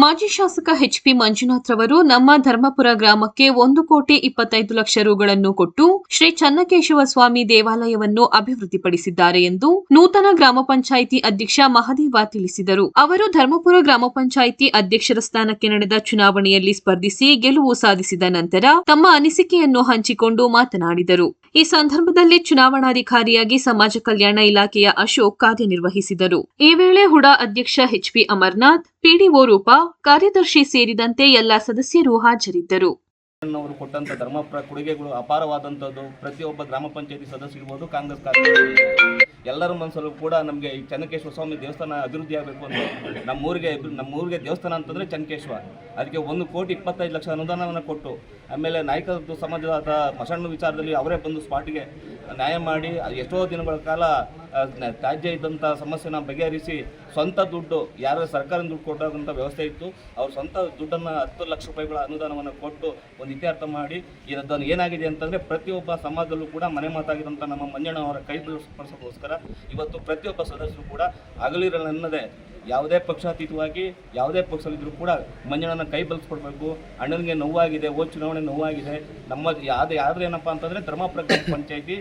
ಮಾಜಿ ಶಾಸಕ ಎಚ್ಪಿ ಮಂಜುನಾಥ್ ರವರು ನಮ್ಮ ಧರ್ಮಪುರ ಗ್ರಾಮಕ್ಕೆ 1,25,00,000 ರುಗಳನ್ನು ಕೊಟ್ಟು ಶ್ರೀ ಚನ್ನಕೇಶವ ಸ್ವಾಮಿ ದೇವಾಲಯವನ್ನು ಅಭಿವೃದ್ಧಿಪಡಿಸಿದ್ದಾರೆ ಎಂದು ನೂತನ ಗ್ರಾಮ ಪಂಚಾಯಿತಿ ಅಧ್ಯಕ್ಷ ಮಹದೇವ ತಿಳಿಸಿದರು. ಅವರು ಧರ್ಮಪುರ ಗ್ರಾಮ ಪಂಚಾಯಿತಿ ಅಧ್ಯಕ್ಷರ ಸ್ಥಾನಕ್ಕೆ ನಡೆದ ಚುನಾವಣೆಯಲ್ಲಿ ಸ್ಪರ್ಧಿಸಿ ಗೆಲುವು ಸಾಧಿಸಿದ ನಂತರ ತಮ್ಮ ಅನಿಸಿಕೆಯನ್ನು ಹಂಚಿಕೊಂಡು ಮಾತನಾಡಿದರು. ಈ ಸಂದರ್ಭದಲ್ಲಿ ಚುನಾವಣಾಧಿಕಾರಿಯಾಗಿ ಸಮಾಜ ಕಲ್ಯಾಣ ಇಲಾಖೆಯ ಅಶೋಕ್ ಕಾರ್ಯನಿರ್ವಹಿಸಿದರು. ಈ ವೇಳೆ ಹುಡಾ ಅಧ್ಯಕ್ಷ ಎಚ್ಪಿ ಅಮರನಾಥ್, ಪಿಡಿಒ ರೂಪಾ, ಕಾರ್ಯದರ್ಶಿ ಸೇರಿದಂತೆ ಎಲ್ಲ ಸದಸ್ಯರು ಹಾಜರಿದ್ದರು. ಅವರು ಕೊಟ್ಟಂತ ಧರ್ಮಪುರ ಕೊಡುಗೆಗಳು ಅಪಾರವಾದಂಥದ್ದು. ಪ್ರತಿಯೊಬ್ಬ ಗ್ರಾಮ ಪಂಚಾಯತಿ ಸದಸ್ಯ ಇರ್ಬೋದು, ಕಾಂಗ್ರೆಸ್ ಕಾರ್ಯಕರ್ತರು ಎಲ್ಲರ ಮನಸ್ಸಲ್ಲೂ ಕೂಡ ನಮಗೆ ಈ ಚನ್ನಕೇಶವ ಸ್ವಾಮಿ ದೇವಸ್ಥಾನ ಅಭಿವೃದ್ಧಿ ಆಗಬೇಕು ಅಂತ ನಮ್ಮೂರಿಗೆ ದೇವಸ್ಥಾನ ಅಂತಂದರೆ ಚನ್ನಕೇಶವ. ಅದಕ್ಕೆ 1,25,00,000 ಅನುದಾನವನ್ನು ಕೊಟ್ಟು, ಆಮೇಲೆ ನಾಯಕತ್ವ ಸಮಾಜದ ಮಸಣ್ಣ ವಿಚಾರದಲ್ಲಿ ಅವರೇ ಬಂದು ಸ್ಪಾಟಿಗೆ ನ್ಯಾಯ ಮಾಡಿ ಎಷ್ಟೋ ದಿನಗಳ ಕಾಲ ತ್ಯಾಜ್ಯ ಇದ್ದಂಥ ಸಮಸ್ಯೆನ ಬಗೆಹರಿಸಿ ಸ್ವಂತ ದುಡ್ಡು ಯಾರು ಸರ್ಕಾರದ ದುಡ್ಡು ಕೊಟ್ಟಂಥ ವ್ಯವಸ್ಥೆ ಇತ್ತು, ಅವ್ರ ಸ್ವಂತ ದುಡ್ಡನ್ನು 10 ಲಕ್ಷ ರೂಪಾಯಿಗಳ ಅನುದಾನವನ್ನು ಕೊಟ್ಟು ಒಂದು ಇತ್ಯರ್ಥ ಮಾಡಿ ಇದನ್ನು ಏನಾಗಿದೆ ಅಂತಂದರೆ ಪ್ರತಿಯೊಬ್ಬ ಸಮಾಜದಲ್ಲೂ ಕೂಡ ಮನೆ ಮಾತಾಗಿದ್ದಂಥ ನಮ್ಮ ಮಂಜಣ್ಣ ಅವರ ಕೈ ಬಲಪಡಿಸೋಕ್ಕೋಸ್ಕರ ಇವತ್ತು ಪ್ರತಿಯೊಬ್ಬ ಸದಸ್ಯರು ಕೂಡ ಹಗಲಿರಲೆನ್ನದೇ ಯಾವುದೇ ಪಕ್ಷಾತೀತವಾಗಿ ಯಾವುದೇ ಪಕ್ಷದಲ್ಲಿದ್ದರೂ ಕೂಡ ಮಂಜಣ್ಣನ ಕೈ ಬಲಿಸ್ಕೊಡ್ಬೇಕು. ಅಣ್ಣನಿಗೆ ನೋವಾಗಿದೆ, ಚುನಾವಣೆ ನೋವಾಗಿದೆ. ನಮ್ಮ ಯಾವ್ದು ಏನಪ್ಪ ಅಂತಂದರೆ ಧರ್ಮಪುರ ಗ್ರಾಮ ಪಂಚಾಯಿತಿ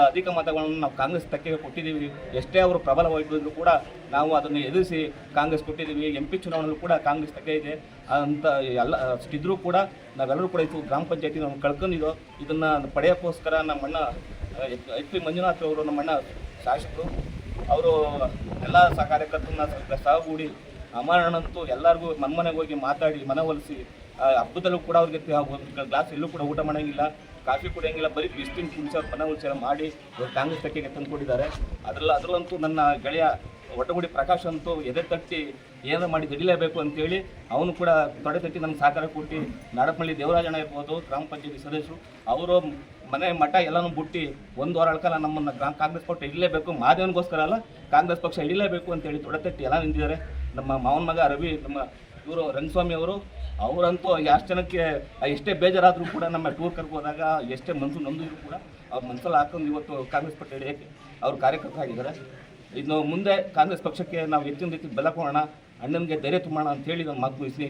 ಅಧಿಕ ಮತಗಳನ್ನು ನಾವು ಕಾಂಗ್ರೆಸ್ ತೆಕ್ಕೆಗೆ ಕೊಟ್ಟಿದ್ದೀವಿ. ಎಷ್ಟೇ ಅವರು ಪ್ರಬಲವಾಗಿದ್ದರೂ ಕೂಡ ನಾವು ಅದನ್ನು ಎದುರಿಸಿ ಕಾಂಗ್ರೆಸ್ ಕೊಟ್ಟಿದ್ದೀವಿ. MP ಚುನಾವಣೆಯಲ್ಲೂ ಕೂಡ ಕಾಂಗ್ರೆಸ್ ತೆಕ್ಕೆ ಇದೆ ಅಂತ ಎಲ್ಲ ಅಷ್ಟಿದ್ರೂ ಕೂಡ ನಾವೆಲ್ಲರೂ ಕೂಡ ಇದು ಗ್ರಾಮ ಪಂಚಾಯತಿ ನಾವು ಕಳ್ಕೊಂಡಿದ್ದೋ. ಇದನ್ನು ಪಡೆಯೋಕ್ಕೋಸ್ಕರ ನಮ್ಮಣ್ಣ ಎಚ್.ಪಿ. ಮಂಜುನಾಥ್ ಅವರು, ನಮ್ಮಣ್ಣ ಶಾಸಕರು, ಅವರು ಎಲ್ಲ ಕಾರ್ಯಕರ್ತರನ್ನ ಸಹಗೂಡಿ ಅಮರಣಂತೂ ಎಲ್ಲರಿಗೂ ಮನೆಗೆ ಹೋಗಿ ಮಾತಾಡಿ ಮನವೊಲಿಸಿ ಹಬ್ಬದಲ್ಲೂ ಕೂಡ ಅವ್ರಿಗೆ ಗ್ಲಾಸ್ ಎಲ್ಲೂ ಕೂಡ ಊಟ ಮಾಡೋಂಗಿಲ್ಲ, ಕಾಫಿ ಕುಡಿಯೋಂಗಿಲ್ಲ, ಬರೀ ಬಿಸ್ಟಿನ್ ಕುಡಿಸಿ ಅವ್ರು ಮನವೊಲಿಸಿ ಮಾಡಿ ಕಾಂಗ್ರೆಸ್ ತೆಕ್ಕೆಗೆ ತಂದುಕೊಟ್ಟಿದ್ದಾರೆ. ಅದರಲ್ಲಂತೂ ನನ್ನ ಗೆಳೆಯ ಒಟ್ಟಗುಡಿ ಪ್ರಕಾಶ್ ಅಂತೂ ಎದೆ ತಟ್ಟಿ ಏನಾರು ಮಾಡಿ ದುಡಿಲೇಬೇಕು ಅಂತೇಳಿ ಅವನು ಕೂಡ ತೊಡೆ ತಟ್ಟಿ ನಮ್ಗೆ ಸಹಕಾರ ಕೊಟ್ಟು ನಾಡಪಳ್ಳಿ ದೇವರಾಜಣ್ಣ ಇರ್ಬೋದು, ಗ್ರಾಮ ಪಂಚಾಯತಿ ಸದಸ್ಯರು, ಅವರು ಮನೆ ಮಠ ಎಲ್ಲನೂ ಬಿಟ್ಟು 1 ವಾರ ಕಾಲ ನಮ್ಮನ್ನು ಕಾಂಗ್ರೆಸ್ ಪಕ್ಷ ಹಿಡಿಲೇಬೇಕು, ಮಾದೇವನಿಗೋಸ್ಕರ ಅಲ್ಲ ಕಾಂಗ್ರೆಸ್ ಪಕ್ಷ ಹಿಡಿಲೇಬೇಕು ಅಂತೇಳಿ ತೊಡೆ ತಟ್ಟಿ ಎಲ್ಲ ನಿಂತಿದ್ದಾರೆ. ನಮ್ಮ ಮಾವನ ಮಗ ರವಿ, ನಮ್ಮ ಇವರು ರಂಗಸ್ವಾಮಿ ಅವರಂತೂ ಎಷ್ಟು ಜನಕ್ಕೆ ಎಷ್ಟೇ ಬೇಜಾರಾದರೂ ಕೂಡ ನಮ್ಮ ಟೂರ್ ಕರ್ಕೋದಾಗ ಎಷ್ಟೇ ಮನಸ್ಸು ನೊಂದಿದ್ರು ಕೂಡ ಅವ್ರ ಮನಸ್ಸಲ್ಲಿ ಹಾಕೊಂಡು ಇವತ್ತು ಕಾಂಗ್ರೆಸ್ ಪಕ್ಷ ಹಿಡಿಯೋಕ್ಕೆ ಅವ್ರು ಕಾರ್ಯಕರ್ತರಾಗಿದ್ದಾರೆ. ಇನ್ನು ಮುಂದೆ ಕಾಂಗ್ರೆಸ್ ಪಕ್ಷಕ್ಕೆ ನಾವು ಹೆಚ್ಚಿನ ರೀತಿ ಬೆಲೆ ಕೊಡೋಣ, ಅಣ್ಣನಿಗೆ ಧೈರ್ಯ ತುಂಬೋಣ ಅಂತೇಳಿ ನಾನು ಮಾತು ಮುಗಿಸ್ತೀನಿ.